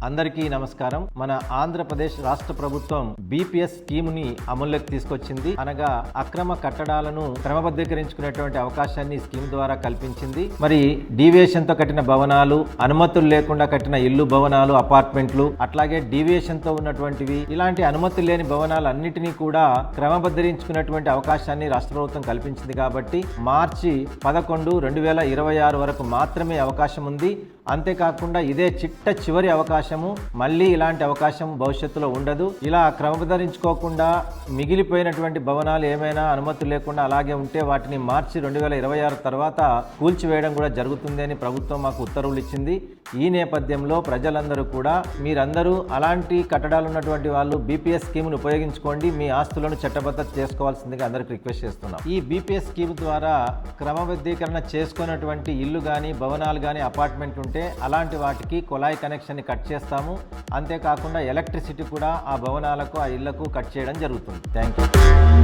అందరికీ నమస్కారం. మన ఆంధ్రప్రదేశ్ రాష్ట్ర ప్రభుత్వం బీపీఎస్ స్కీమ్ ని అమల్లోకి తీసుకొచ్చింది. అనగా అక్రమ కట్టడాలను క్రమబద్ధీకరించుకునేటువంటి అవకాశాన్ని స్కీమ్ ద్వారా కల్పించింది. మరి డీవియేషన్ తో కట్టిన భవనాలు, అనుమతులు లేకుండా కట్టిన ఇల్లు భవనాలు, అపార్ట్మెంట్లు, అట్లాగే డీవియేషన్ తో ఉన్నటువంటివి, ఇలాంటి అనుమతులు లేని భవనాలు అన్నిటినీ కూడా క్రమబద్ధీకరించుకునేటువంటి అవకాశాన్ని రాష్ట్ర ప్రభుత్వం కల్పించింది. కాబట్టి మార్చి 11, 2026 వరకు మాత్రమే అవకాశం ఉంది. అంతేకాకుండా ఇదే చివరి అవకాశము, మళ్ళీ ఇలాంటి అవకాశం భవిష్యత్తులో ఉండదు. ఇలా క్రమబద్ధరించుకోకుండా మిగిలిపోయినటువంటి భవనాలు ఏమైనా అనుమతులు లేకుండా అలాగే ఉంటే వాటిని మార్చి 2026 తర్వాత కూల్చివేయడం కూడా జరుగుతుంది అని ప్రభుత్వం మాకు ఉత్తర్వులు ఇచ్చింది. ఈ నేపథ్యంలో ప్రజలందరూ కూడా, మీరందరూ అలాంటి కట్టడాలు ఉన్నటువంటి వాళ్ళు బీపీఎస్ స్కీమ్ను ఉపయోగించుకోండి, మీ ఆస్తులను చట్టబద్ధత చేసుకోవాల్సిందిగా అందరికి రిక్వెస్ట్ చేస్తున్నాం. ఈ బీపీఎస్ స్కీమ్ ద్వారా క్రమబద్ధీకరణ చేసుకున్నటువంటి ఇల్లు కానీ, భవనాలు కానీ, అపార్ట్మెంట్ ఉంటే అలాంటి వాటికి కుళాయి కనెక్షన్ని కట్ చేస్తాము. అంతేకాకుండా ఎలక్ట్రిసిటీ కూడా ఆ భవనాలకు, ఆ ఇళ్లకు కట్ చేయడం జరుగుతుంది. Thank you.